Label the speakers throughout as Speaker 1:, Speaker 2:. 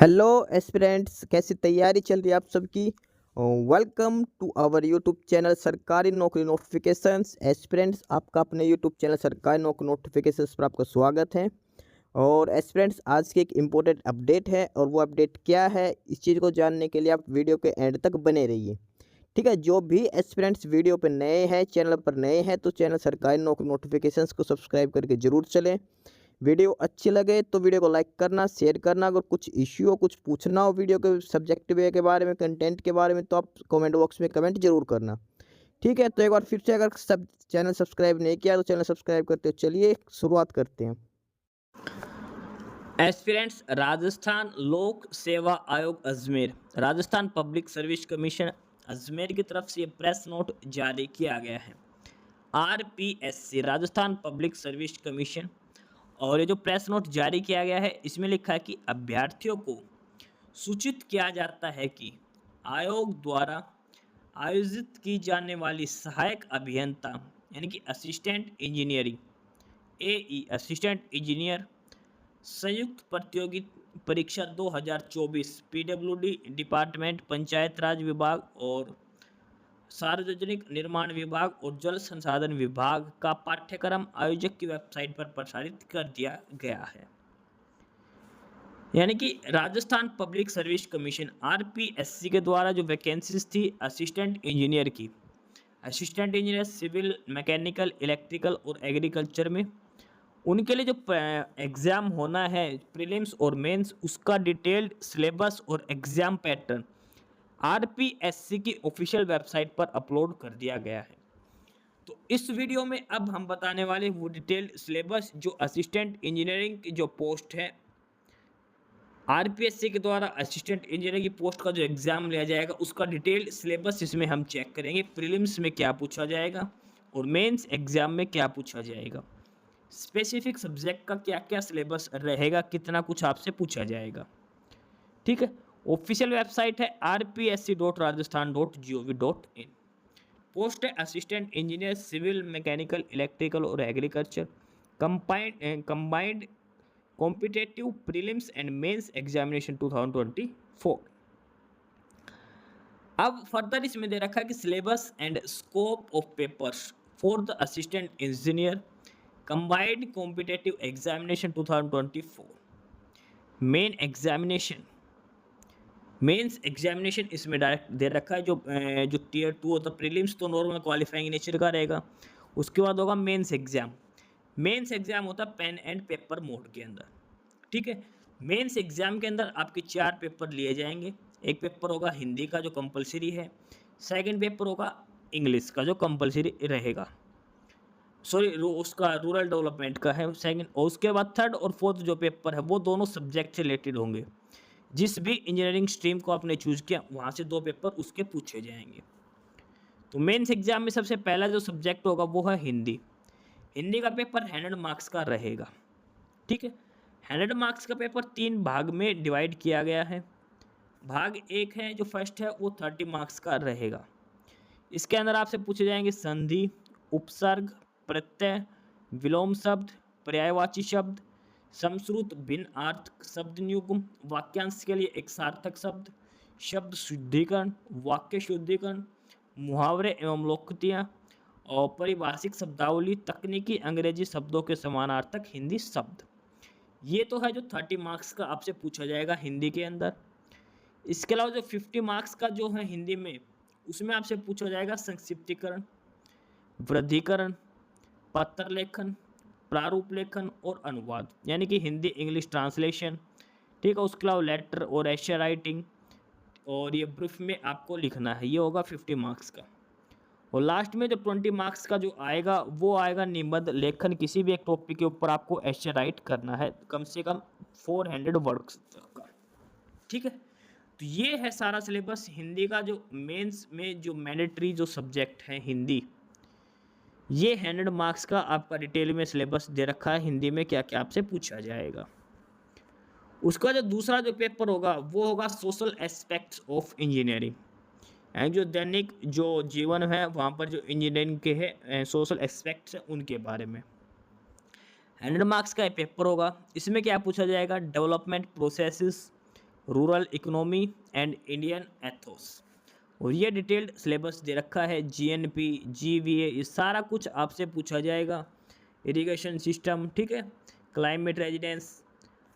Speaker 1: Hello aspirants, कैसी तैयारी चल रही है आप सबकी। Welcome to our YouTube channel सरकारी नौकरी नोटिफिकेशंस। एस्पिरेंट्स, आपका अपने यूट्यूब चैनल सरकारी नौकरी नोटिफिकेशंस पर आपका स्वागत है। और एस्पिरेंट्स, आज की एक इम्पोर्टेंट अपडेट है, और वो अपडेट क्या है, इस चीज़ को जानने के लिए आप वीडियो के एंड तक बने रहिए। ठीक है, जो भी एस्पिरेंट्स वीडियो पर नए हैं, चैनल पर नए हैं, तो चैनल सरकारी नौकरी नोटिफिकेशंस को सब्सक्राइब करके ज़रूर चलें। वीडियो अच्छी लगे तो वीडियो को लाइक करना, शेयर करना। अगर कुछ इश्यू हो, कुछ पूछना हो वीडियो के सब्जेक्ट वे के बारे में, कंटेंट के बारे में, तो आप कमेंट बॉक्स में कमेंट जरूर करना। ठीक है, तो एक बार फिर से, अगर सब चैनल सब्सक्राइब नहीं किया तो चैनल सब्सक्राइब करते हो। चलिए शुरुआत करते हैं।
Speaker 2: एस्पिरेंट्स राजस्थान लोक सेवा आयोग Ajmer, Rajasthan public service commission Ajmer की तरफ से ये प्रेस नोट जारी किया गया है। RPSC Rajasthan public service commission, और ये जो प्रेस नोट जारी किया गया है इसमें लिखा है कि अभ्यर्थियों को सूचित किया जाता है कि आयोग द्वारा आयोजित की जाने वाली सहायक अभियंता यानी कि असिस्टेंट इंजीनियरिंग एई असिस्टेंट इंजीनियर संयुक्त प्रतियोगी परीक्षा 2024 पीडब्ल्यूडी डिपार्टमेंट पंचायत राज विभाग और सार्वजनिक निर्माण विभाग और जल संसाधन विभाग का पाठ्यक्रम आयोजक की वेबसाइट पर प्रसारित कर दिया गया है। यानी कि Rajasthan public service commission RPSC के द्वारा जो वैकेंसीज थी असिस्टेंट इंजीनियर की, assistant engineer civil mechanical electrical और एग्रीकल्चर में, उनके लिए जो एग्ज़ाम होना है प्रीलिम्स और मेंस, उसका डिटेल्ड सिलेबस और एग्ज़ाम पैटर्न आरपीएससी की ऑफिशियल वेबसाइट पर अपलोड कर दिया गया है। तो इस वीडियो में अब हम बताने वाले वो डिटेल्ड सिलेबस जो असिस्टेंट इंजीनियरिंग की जो पोस्ट है आरपीएससी के द्वारा असिस्टेंट इंजीनियर की पोस्ट का जो एग्ज़ाम लिया जाएगा उसका डिटेल्ड सिलेबस इसमें हम चेक करेंगे। प्रीलिम्स में क्या पूछा जाएगा और मेंस एग्ज़ाम में क्या पूछा जाएगा, स्पेसिफिक सब्जेक्ट का क्या क्या सिलेबस रहेगा, कितना कुछ आपसे पूछा जाएगा। ठीक है, ऑफिशियल वेबसाइट है rpsc.rajasthan.gov.in। पोस्ट है assistant engineer civil mechanical electrical और agriculture combined competitive prelims and mains examination 2024। अब फर्दर इसमें दे रखा है कि syllabus and scope of papers for the assistant engineer combined competitive examination 2024। Main examination, mains examination इसमें direct दे रखा है। जो टीयर 2 होता है, प्रीलिम्स तो नॉर्मल क्वालिफाइंग नेचर का रहेगा, उसके बाद होगा मेंस एग्जाम। मेंस एग्जाम होता है पेन एंड पेपर मोड के अंदर। ठीक है, मेंस एग्जाम के अंदर आपके 4 पेपर लिए जाएंगे। एक पेपर होगा हिंदी का जो कंपलसरी है, सेकंड पेपर होगा इंग्लिश का जो कंपलसरी रहेगा, सॉरी उसका रूरल डेवलपमेंट का है सेकंड, और उसके बाद थर्ड और फोर्थ जो पेपर है वो दोनों सब्जेक्ट से रिलेटेड होंगे। जिस भी इंजीनियरिंग स्ट्रीम को आपने चूज किया वहाँ से 2 पेपर उसके पूछे जाएंगे। तो मेंस एग्जाम में सबसे पहला जो सब्जेक्ट होगा वो है हिंदी। हिंदी का पेपर 100 मार्क्स का रहेगा। ठीक है, 100 मार्क्स का पेपर 3 भाग में डिवाइड किया गया है। भाग एक है जो फर्स्ट है वो 30 मार्क्स का रहेगा। इसके अंदर आपसे पूछे जाएंगे संधि, उपसर्ग, प्रत्यय, विलोम शब्द, पर्यायवाची शब्द, समश्रुत भिन्न अर्थ शब्द नियुग्म, वाक्यांश के लिए एक सार्थक शब्द, शब्द शुद्धिकरण, वाक्य शुद्धिकरण, मुहावरे एवं लोकोक्तियाँ और परिभाषिक शब्दावली, तकनीकी अंग्रेजी शब्दों के समानार्थक हिंदी शब्द। ये तो है जो 30 मार्क्स का आपसे पूछा जाएगा हिंदी के अंदर। इसके अलावा जो 50 मार्क्स का जो है हिंदी में, उसमें आपसे पूछा जाएगा संक्षिप्तीकरण, वृद्धिकरण, पत्र लेखन, प्रारूप लेखन और अनुवाद, यानी कि हिंदी इंग्लिश ट्रांसलेशन। ठीक है, उसके अलावा लेटर और एशे राइटिंग, और ये ब्रीफ में आपको लिखना है। ये होगा 50 मार्क्स का। और लास्ट में जो 20 मार्क्स का जो आएगा वो आएगा निबंध लेखन, किसी भी एक टॉपिक के ऊपर आपको एशे राइट करना है कम से कम 400 वर्ड्स का। ठीक है, तो ये है सारा सिलेबस हिंदी का। जो मेंस में जो मैंडेटरी जो सब्जेक्ट है हिंदी, ये 100 मार्क्स का आपका डिटेल में सिलेबस दे रखा है हिंदी में क्या क्या आपसे पूछा जाएगा। उसका जो दूसरा जो पेपर होगा वो होगा social aspects of engineering, and जो दैनिक जो जीवन है वहाँ पर जो इंजीनियरिंग के है सोशल एस्पेक्ट्स हैं उनके बारे में। 100 मार्क्स का पेपर होगा। इसमें क्या पूछा जाएगा, development processes, rural economy and Indian Athos. और ये डिटेल्ड सिलेबस दे रखा है, जीएनपी, जीवीए, ये सारा कुछ आपसे पूछा जाएगा। इरिगेशन सिस्टम, ठीक है, क्लाइमेट रेजिडेंस,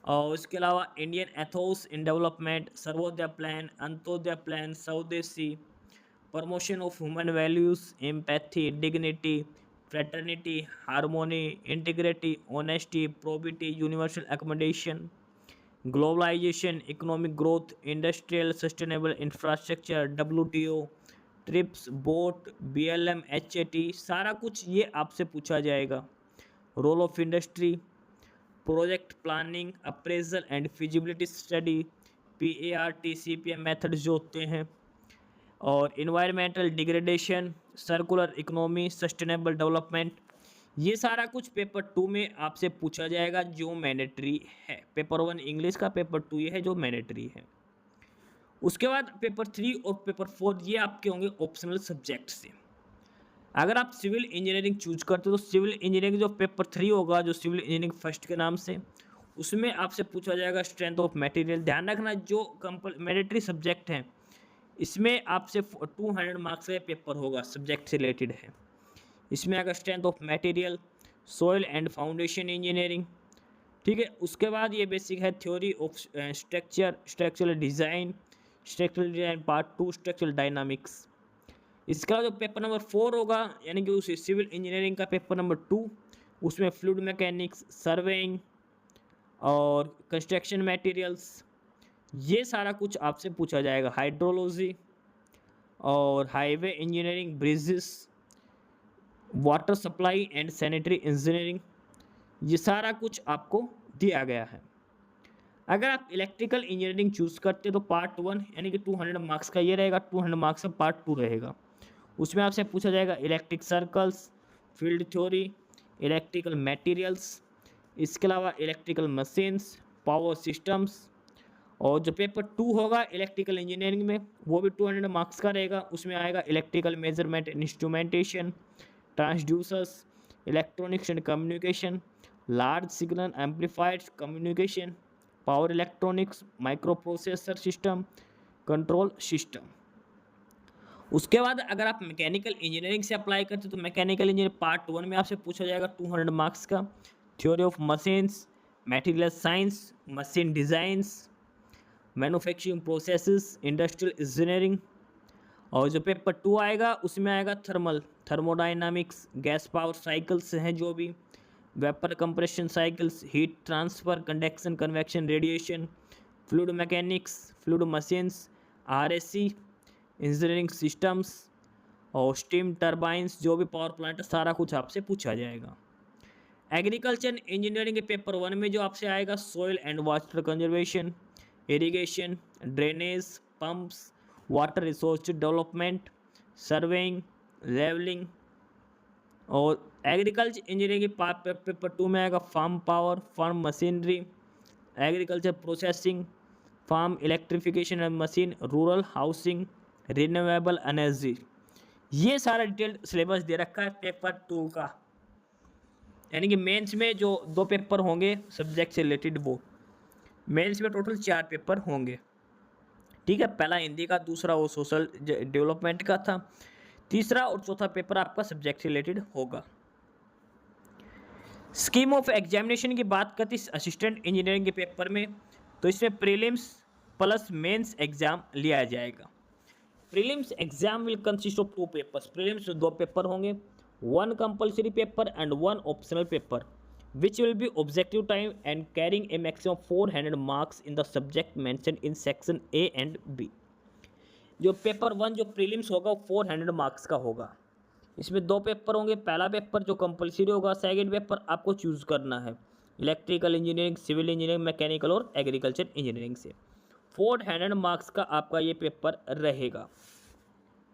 Speaker 2: और उसके अलावा Indian ethos in development, Sarvodaya plan, Antyodaya plan, swadeshi, promotion of human values, empathy, dignity, fraternity, harmony, integrity, honesty, probity, universal accommodation, globalisation, economic growth, industrial sustainable infrastructure, WTO, TRIPS, BOT, BLM, HAT, सारा कुछ ये आपसे पूछा जाएगा। Role of industry, project planning, appraisal and feasibility study, PART, CPM methods जो होते हैं, और environmental degradation, circular economy, sustainable development, ये सारा कुछ पेपर 2 में आपसे पूछा जाएगा जो मैंडेटरी है। पेपर 1 इंग्लिश का, पेपर 2 ये है जो मैंडेटरी है। उसके बाद पेपर 3 और पेपर 4 ये आपके होंगे ऑप्शनल सब्जेक्ट से। अगर आप सिविल इंजीनियरिंग चूज करते हो तो सिविल इंजीनियरिंग जो पेपर 3 होगा, जो सिविल इंजीनियरिंग फर्स्ट के नाम से, उसमें आपसे पूछा जाएगा स्ट्रेंथ ऑफ मटेरियल। ध्यान रखना जो मैंडेटरी सब्जेक्ट हैं इसमें आपसे 200 मार्क्स का पेपर होगा, सब्जेक्ट से रिलेटेड है। इसमें आएगा strength of material, soil and foundation engineering, ठीक है। उसके बाद ये बेसिक है theory of structure, structural design part 2, structural dynamics. इसका जो पेपर नंबर 4 होगा, यानी कि उस सिविल इंजीनियरिंग का पेपर नंबर 2, उसमें फ्लूइड मैकेनिक्स, सर्वेइंग और कंस्ट्रक्शन मटेरियल्स, ये सारा कुछ आपसे पूछा जाएगा। हाइड्रोलॉजी और highway engineering, bridges, water supply and sanitary engineering, ये सारा कुछ आपको दिया गया है। अगर आप इलेक्ट्रिकल इंजीनियरिंग चूज़ करते हो तो पार्ट 1 यानी कि 200 मार्क्स का ये रहेगा, 200 मार्क्स का पार्ट 2 रहेगा। उसमें आपसे पूछा जाएगा electric circles, field theory, electrical materials, इसके अलावा इलेक्ट्रिकल मशीन्स, पावर सिस्टम्स। और जो पेपर 2 होगा इलेक्ट्रिकल इंजीनियरिंग में वो भी 200 मार्क्स का रहेगा। उसमें आएगा electrical measurement and instrumentation, transducers, electronics and communication, large signal amplifiers communication, power electronics, micro processor system, control system. उसके बाद अगर आप मैकेनिकल इंजीनियरिंग से अप्लाई करते तो मैकेनिकल इंजीनियरिंग पार्ट 1 में आपसे पूछा जाएगा 200 मार्क्स का, theory of machines, material science, machine designs, manufacturing processes, industrial engineering. और जो पेपर 2 आएगा उसमें आएगा थर्मोडाइनामिक्स, गैस पावर साइकिल्स हैं जो भी, vapour compression cycles, heat transfer, conduction, convection, radiation, fluid mechanics, fluid machines, RSC, engineering systems और steam turbines, जो भी पावर प्लांट, सारा कुछ आपसे पूछा जाएगा। एग्रीकल्चर इंजीनियरिंग के पेपर 1 में जो आपसे आएगा soil and water conservation, irrigation, drainage, pumps, water resource development, surveying, levelling. और एग्रीकल्चर इंजीनियरिंग के पेपर 2 में आएगा farm power, farm machinery, agriculture processing, farm electrification and machine, rural housing, renewable energy. ये सारा डिटेल्ड सिलेबस दे रखा है paper 2 का। यानी कि मेंस में जो 2 पेपर होंगे सब्जेक्ट से रिलेटेड, वो मेंस में टोटल 4 पेपर होंगे, ठीक है। पहला हिंदी का, दूसरा वो सोशल डेवलपमेंट का था, तीसरा और चौथा पेपर आपका सब्जेक्ट से रिलेटेड होगा। स्कीम ऑफ एग्जामिनेशन की बात करते हैं असिस्टेंट इंजीनियरिंग के पेपर में, तो इसमें प्रीलिम्स प्लस मेंस एग्जाम लिया जाएगा। Prelims exam will consist of 2 papers. Prelims 2 paper होंगे, 1 compulsory paper and 1 optional paper, which will be objective time and carrying a maximum 400 marks in the subject mentioned in section A and B। जो paper 1 जो prelims होगा वो 400 marks का होगा। इसमें 2 paper होंगे, पहला पेपर जो कंपलसरी होगा, सेकंड पेपर आपको चूज़ करना है electrical engineering, civil engineering, mechanical और एग्रीकल्चर इंजीनियरिंग से। 400 मार्क्स का आपका ये पेपर रहेगा,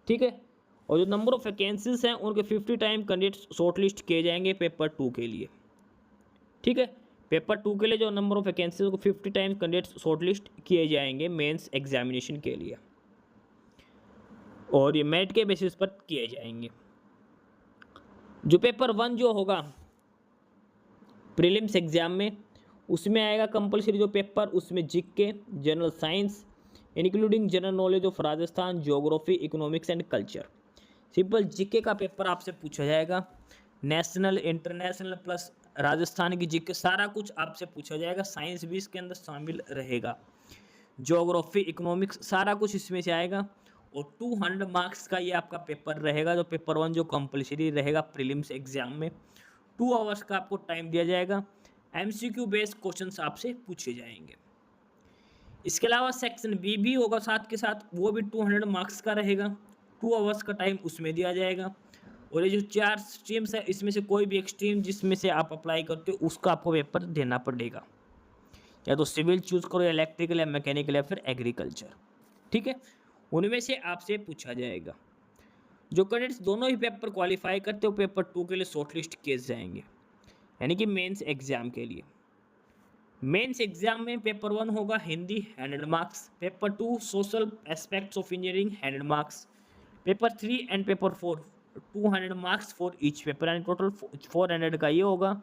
Speaker 2: ठीक है। और जो नंबर ऑफ वैकेंसीज हैं उनके 50 टाइम कैंडिडेट्स शॉर्टलिस्ट किए जाएंगे पेपर 2 के लिए, ठीक है। पेपर 2 के लिए जो नंबर ऑफ वैकेंसीज को 50 टाइम्स कैंडिडेट्स शॉर्टलिस्ट किए जाएंगे मेंस एग्जामिनेशन के लिए, और ये मेरिट के बेसिस पर किए जाएंगे। जो पेपर 1 जो होगा प्रीलिम्स एग्जाम में, उसमें आएगा कंपलसरी जो पेपर, उसमें GK, general science including general knowledge of Rajasthan, geography, economics and culture. Simple GK का पेपर आपसे पूछा जाएगा, नेशनल इंटरनेशनल प्लस राजस्थान की जीके सारा कुछ आपसे पूछा जाएगा। साइंस भी इसके अंदर शामिल रहेगा, ज्योग्राफी, इकोनॉमिक्स सारा कुछ इसमें से आएगा। और 200 मार्क्स का ये आपका पेपर रहेगा, जो पेपर 1 जो कंपलसरी रहेगा प्रीलिम्स एग्जाम में। 2 आवर्स का आपको टाइम दिया जाएगा। एमसीक्यू बेस्ड क्वेश्चंस आपसे पूछे जाएंगे। इसके अलावा सेक्शन बी भी होगा साथ के साथ, वो भी 200 मार्क्स का रहेगा। 2 आवर्स का टाइम उसमें दिया जाएगा। और ये जो 4 स्ट्रीम्स है, इसमें से कोई भी एक स्ट्रीम जिसमें से आप अप्लाई करते हो उसका आपको पेपर देना पड़ेगा। या तो सिविल चूज करो, या इलेक्ट्रिकल, या मैकेनिकल, या फिर एग्रीकल्चर। ठीक है, उनमें से आपसे पूछा जाएगा। जो कैंडिडेट्स दोनों ही पेपर क्वालिफाई करते हो, पेपर 2 के लिए शॉर्टलिस्ट किए जाएंगे, यानी कि मेंस एग्जाम के लिए। मेंस एग्जाम में पेपर 1 होगा Hindi 100 marks, paper 2 social aspects of engineering 100 marks, paper 3 and paper 4 200 marks for each paper, यानी टोटल 400 का ये होगा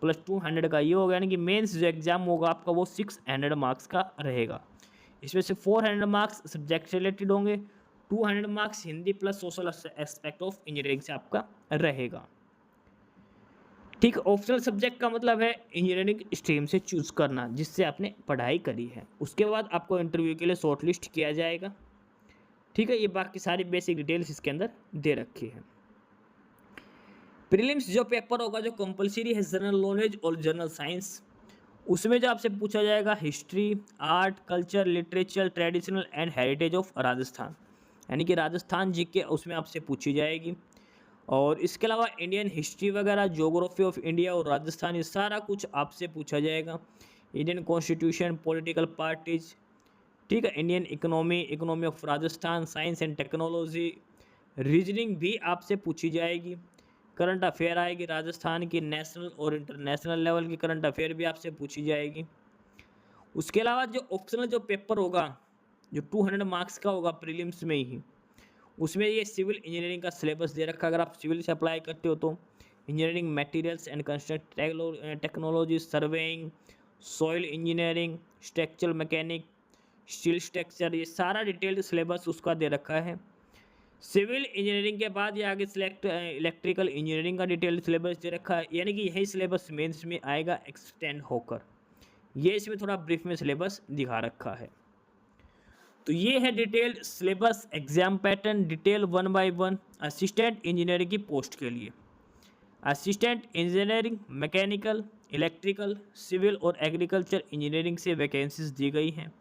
Speaker 2: प्लस 200 का ये होगा, यानी कि मेंस जो एग्जाम होगा आपका वो 600 मार्क्स का रहेगा। इसमें से 400 मार्क्स सब्जेक्ट से रिलेटेड होंगे, 200 marks Hindi plus social aspect of engineering से आपका रहेगा। ठीक, ऑप्शनल सब्जेक्ट का मतलब है इंजीनियरिंग स्ट्रीम से चूज करना जिससे आपने पढ़ाई करी है। उसके बाद आपको इंटरव्यू के लिए शॉर्टलिस्ट किया जाएगा। ठीक है, ये बाकी सारी बेसिक डिटेल्स इसके अंदर दे रखी है। प्रीलिम्स जो पेपर होगा जो कंपलसरी है जनरल नॉलेज और जनरल साइंस, उसमें जो आपसे पूछा जाएगा history, art, culture, literature, traditional and heritage of Rajasthan, यानी कि राजस्थान जीके उसमें आपसे पूछी जाएगी। और इसके अलावा इंडियन हिस्ट्री वगैरह, ज्योग्राफी ऑफ इंडिया और राजस्थान, ये सारा कुछ आपसे पूछा जाएगा। इंडियन कॉन्स्टिट्यूशन, पॉलिटिकल पार्टीज, ठीक है, Indian economy, economy of Rajasthan, science and technology, reasoning भी आपसे पूछी जाएगी। करंट अफेयर आएगी राजस्थान की, नेशनल और इंटरनेशनल लेवल की करंट अफेयर भी आपसे पूछी जाएगी। उसके अलावा जो ऑप्शनल जो पेपर होगा जो 200 मार्क्स का होगा प्रीलिम्स में ही, उसमें ये सिविल इंजीनियरिंग का सिलेबस दे रखा है। अगर आप सिविल से अप्लाई करते हो तो engineering materials and construct technology, surveying, soil engineering, structural mechanic, steel structure, ये सारा डिटेल्ड सिलेबस उसका दे रखा है। सिविल इंजीनियरिंग के बाद ये आगे सिलेक्ट इलेक्ट्रिकल इंजीनियरिंग का डिटेल्ड सिलेबस दे रखा है, यानी कि यही सिलेबस मेंस में आएगा एक्सटेंड होकर। ये इसमें थोड़ा ब्रीफ में सिलेबस दिखा रखा है। तो ये है detailed syllabus, exam pattern detail 1 by 1 assistant engineering की पोस्ट के लिए। Assistant engineering, mechanical, electrical, civil और एग्रीकल्चर इंजीनियरिंग से वैकेंसीज दी गई हैं।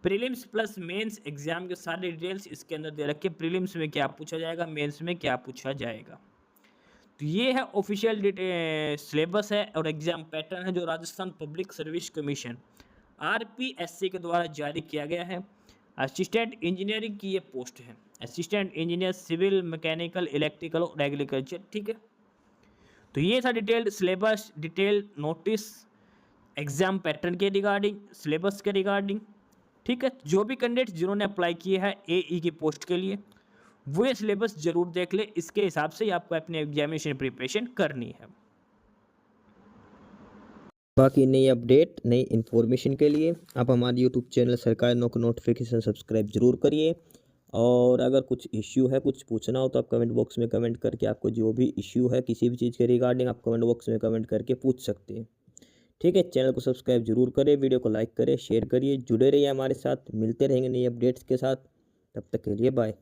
Speaker 2: प्रीलिम्स प्लस मेंस एग्जाम के सारे डिटेल्स इसके अंदर दे रखे, प्रीलिम्स में क्या पूछा जाएगा, मेंस में क्या पूछा जाएगा। तो ये है ऑफिशियल सिलेबस है और एग्जाम पैटर्न है जो Rajasthan public service commission RPSC के द्वारा जारी किया गया है। असिस्टेंट इंजीनियरिंग की ये पोस्ट है, assistant engineer civil, mechanical, electrical और एग्रीकल्चर। ठीक है, तो ये था detailed syllabus, detailed notice exam pattern के रिगार्डिंग, सिलेबस के रिगार्डिंग। ठीक है, जो भी कैंडिडेट जिन्होंने अप्लाई किया है AE की पोस्ट के लिए वो ये सिलेबस जरूर देख ले, इसके हिसाब से ही आपको अपने एग्जामिनेशन प्रिपरेशन करनी है।
Speaker 1: बाकी नई अपडेट, नई इन्फॉर्मेशन के लिए आप हमारे यूट्यूब चैनल सरकारी नौकरी नोटिफिकेशन सब्सक्राइब जरूर करिए। और अगर कुछ इश्यू है, कुछ पूछना हो तो आप कमेंट बॉक्स में कमेंट करके आपको जो भी इश्यू है किसी भी चीज़ के रिगार्डिंग आप कमेंट बॉक्स में कमेंट करके पूछ सकते हैं। ठीक है, चैनल को सब्सक्राइब जरूर करें, वीडियो को लाइक करें, शेयर करिए, जुड़े रहिए हमारे साथ, मिलते रहेंगे नई अपडेट्स के साथ। तब तक के लिए बाय।